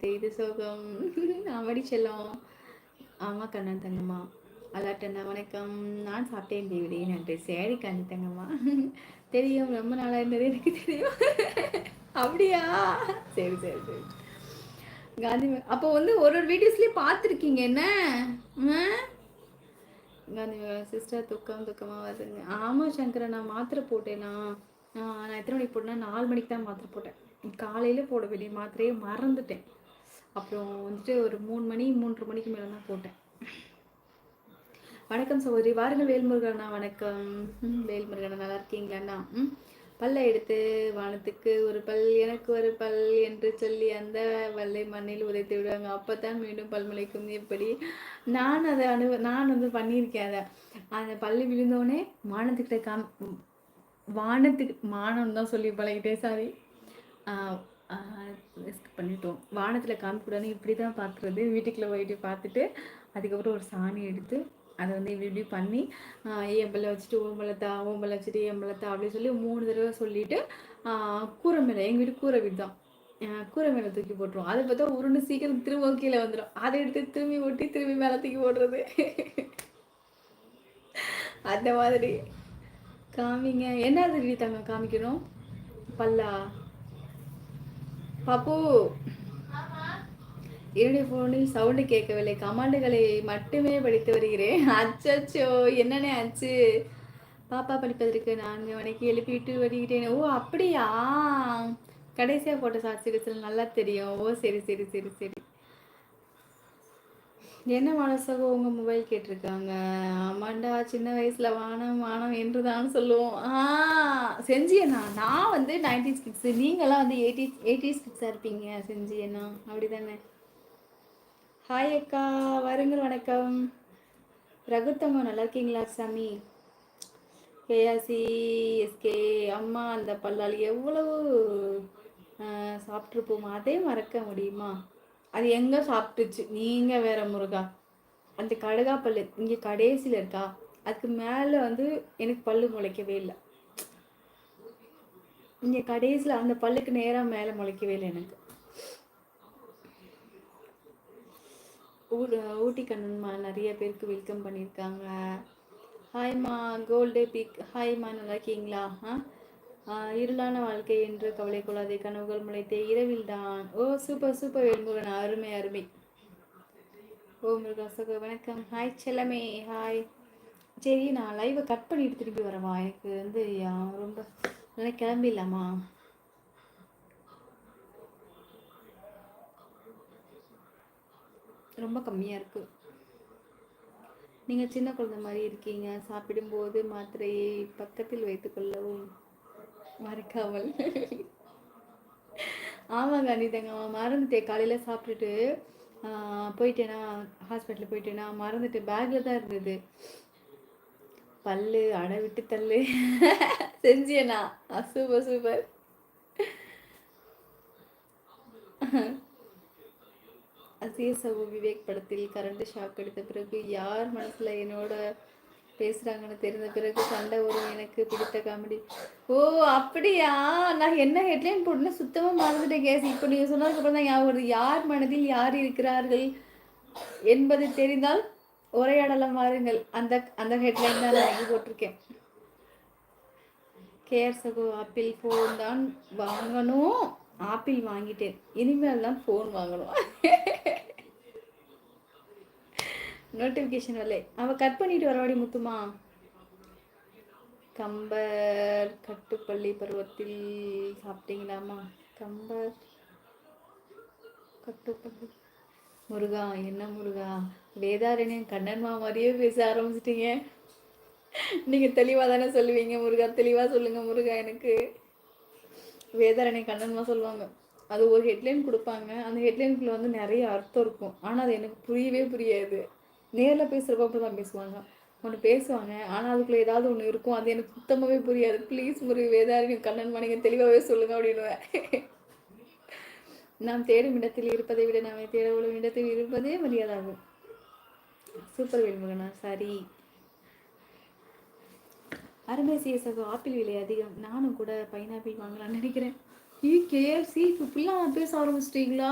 இது சோகம். அவடி செல்லம். ஆமா கண்ணன் தங்கம்மா. அல்லாட்டண்ணா வணக்கம். நான் சாப்பிட்டேன் தேவிடி நன்றி. சரி கண்ணி தங்கம்மா. தெரியும், ரொம்ப நாளா இருந்தது எனக்கு தெரியும். அப்படியா? சரி சரி சரி. காந்தி அப்போ வந்து ஒரு வீடியோஸ்லயே பார்த்துருக்கீங்க என்ன? காந்தி சிஸ்டர் துக்கமாக வருதுங்க. ஆமாம் சங்கரன், நான் மாத்திரை போட்டேன்னா நான் எத்தனை மணிக்கு போட்டேன்னா 4 மணிக்கு தான் மாத்திரை போட்டேன். காலையில் போட வேண்டிய மாத்திரையே மறந்துட்டேன். அப்புறம் வந்துட்டு ஒரு 3 மணி 3:30 மணிக்கு மேலே தான் போட்டேன். வணக்கம் சகோதரி. வாருங்கள் வேல்முருகண்ணா. வணக்கம். வேல்முருகண்ணா நல்லா இருக்கீங்களாண்ணா? பல்லை எடுத்து வானத்துக்கு ஒரு பல் எனக்கு ஒரு பல் என்று சொல்லி அந்த பல்லை மண்ணில் உதைத்து விடுவாங்க. அப்போதான் மீண்டும் பல் முளைக்கும். எப்படி? நான் அதை நான் வந்து பண்ணியிருக்கேன். அதை அந்த பல்லு விழுந்தோடனே வானத்துக்கிட்ட வானத்துக்கு மானம் தான் சொல்லி பழகிட்டேன். சாரி, பண்ணிட்டோம். வானத்தில் காமிக்கூடாதுன்னு இப்படி தான் பார்க்குறது. வீட்டுக்குள்ளே போயிட்டு பார்த்துட்டு அதுக்கப்புறம் ஒரு சாணி எடுத்து அதை வந்து இப்படி பண்ணி ஏம்பலை வச்சுட்டு ஓம்பலத்தா, ஓம்பலை வச்சுட்டு ஏம்பலத்தா அப்படின்னு சொல்லி 3 தடவை சொல்லிவிட்டு கூரை மேலே, எங்கள் வீட்டு கூரை வீடு தான், கூரை மேலே தூக்கி போட்டுருவோம். அதை பார்த்தா உருண்டு சீக்கிரம் திரும்ப கீழே வந்துடும். அதை எடுத்து திரும்பி ஒட்டி திரும்பி மேலே தூக்கி போடுறது. அந்த மாதிரி காமிங்க. என்ன திரும்பி தாங்க காமிக்கணும்? பல்லா பாப்பு, என்னுடைய ஃபோனில் சவுண்டு கேட்கவில்லை, கமாண்டுகளை மட்டுமே படித்து வருகிறேன். அச்சோ, என்னன்னே ஆச்சு? பாப்பா படிப்பதற்கு 4 மணிக்கு எழுப்பிட்டு வருகிறேன். ஓ அப்படியா? கடைசியாக போட்ட சாட்சிகள் நல்லா தெரியும். ஓ சரி சரி சரி சரி. என்ன மனசகோ உங்கள் மொபைல் கேட்டிருக்காங்க. ஆமாண்டா, சின்ன வயசில் வானம் வானம் என்று தான் சொல்லுவோம். செஞ்சியண்ணா, நான் வந்து 90s கிட்ஸு, நீங்களாம் வந்து 80s கிட்ஸாக இருப்பீங்க. செஞ்சியண்ணா அப்படி தானே? ஹாய் அக்கா, வருங்க. வணக்கம். ரகுத்தம்மா நல்லா இருக்கீங்களா சாமி? கேஆசி எஸ்கே அம்மா, அந்த பல்லால் எவ்வளவு சாப்பிட்ருப்போமா? அதே மறக்க முடியுமா? அது எங்கே சாப்பிட்டுச்சு? நீங்கள் வேற முருகா. அந்த கடுகா பல்லு இங்கே கடைசியில் இருக்கா, அதுக்கு மேலே வந்து எனக்கு பல்லு முளைக்கவே இல்லை. இங்கே கடைசியில் அந்த பல்லுக்கு நேராக மேலே முளைக்கவே இல்லை எனக்கு. ஊட்டி கண்ணன்மா நிறைய பேருக்கு வெல்கம் பண்ணியிருக்காங்க. ஹாய்மா கோல்டு பிக். ஹாய்மா, நல்லா இருக்கீங்களா? இருளான வாழ்க்கை என்று கவலை கொள்ளாதே, கனவுகள் முளைத்தே இரவில் தான். ஓ சூப்பர் சூப்பர் வேல்முருகன், அருமை அருமை. ஓ முருகாசக வணக்கம். ஹாய் செல்லமே, ஹாய். சரி, நான் லைவை கட் பண்ணிட்டு திருப்பி வரவா? எனக்கு வந்து ரொம்ப நல்லா கிளம்பிடலாமா? ரொம்ப கம்மியாக இருக்குது. நீங்கள் சின்ன குழந்தை மாதிரி இருக்கீங்க. சாப்பிடும்போது மாத்திரையை பக்கத்தில் வைத்துக்கொள்ளவும் மறக்காமல். ஆமாங்க அனிதாங்க, மறந்துட்டேன். காலையில் சாப்பிட்டுட்டு போயிட்டேன்னா, ஹாஸ்பிட்டல் போயிட்டேன்னா மறந்துட்டு பேக்கில் தான் இருந்தது. பல்லு அடை விட்டு தள்ளு. செஞ்சியண்ணா சூப்பர் சூப்பர். சிஎஸ்ஓ விவேக் படத்தில் கரண்ட் ஷாக் அடித்த பிறகு யார் மனசில் என்னோட பேசுகிறாங்கன்னு தெரிந்த பிறகு சண்டை வரும். எனக்கு பிடித்த காமெடி. ஓ அப்படியா? நான் என்ன ஹெட்லைன் போட்டுன்னு சுத்தமாக மறந்துட்டேன் கேஸ். இப்போ நீங்கள் சொன்னதுக்கப்புறம் தான் ஞாபகம் வருது. யார் மனதில் யார் இருக்கிறார்கள் என்பது தெரிந்தால் உரையாடலாம் வாருங்கள். அந்த அந்த ஹெட்லைன் தான் நான் போட்டிருக்கேன். கேஆர் சகோ ஆப்பிள் ஃபோன் தான் வாங்கணும். ஆப்பிள் வாங்கிட்டேன், இனிமேல் தான் ஃபோன் வாங்கணும். நோட்டிஃபிகேஷன் வரல. அவள் கட் பண்ணிட்டு வரவாடி முத்துமா. கம்பர் கட்டுப்பள்ளி பருவத்தில் சாப்பிட்டீங்களாமா? கம்பர் கட்டுப்பள்ளி முருகா. என்ன முருகா, வேதாரண்யன் கண்ணன்மா மாதிரியே பேச ஆரம்பிச்சிட்டீங்க. நீங்கள் தெளிவாக தானே சொல்லுவீங்க முருகா, தெளிவாக சொல்லுங்கள் முருகா. எனக்கு வேதாரண்யன் கண்ணன்மா சொல்லுவாங்க, அது ஒரு ஹெட்லைன் கொடுப்பாங்க. அந்த ஹெட்லைனுக்குள்ள வந்து நிறைய அர்த்தம் இருக்கும். ஆனால் அது எனக்கு புரியவே புரியாது. நேரில் பேசுகிறப்ப அப்படி தான் பேசுவாங்க. ஒன்று பேசுவாங்க, ஆனால் அதுக்குள்ளே ஏதாவது ஒன்று இருக்கும். அது எனக்கு சுத்தமாகவே புரியாது. ப்ளீஸ் முருக வேதாரண்யன் கண்ணன்மா நீங்கள் தெளிவாகவே சொல்லுங்கள் அப்படின்னுவேன். நாம் தேடும் இடத்தில் இருப்பதை விட நாம தேட உள்ள இடத்தில் இருப்பதே மரியாதாகும். சூப்பர் வேல்முருகனா. சரி, அருமை சிஎஸ்ஓ. ஆப்பிள் விலை அதிகம், நானும் கூட பைனாப்பிள் வாங்கலாம்னு நினைக்கிறேன். கேஎஃப்சி இப்படிலாம் பேச ஆரம்பிச்சிட்டீங்களா?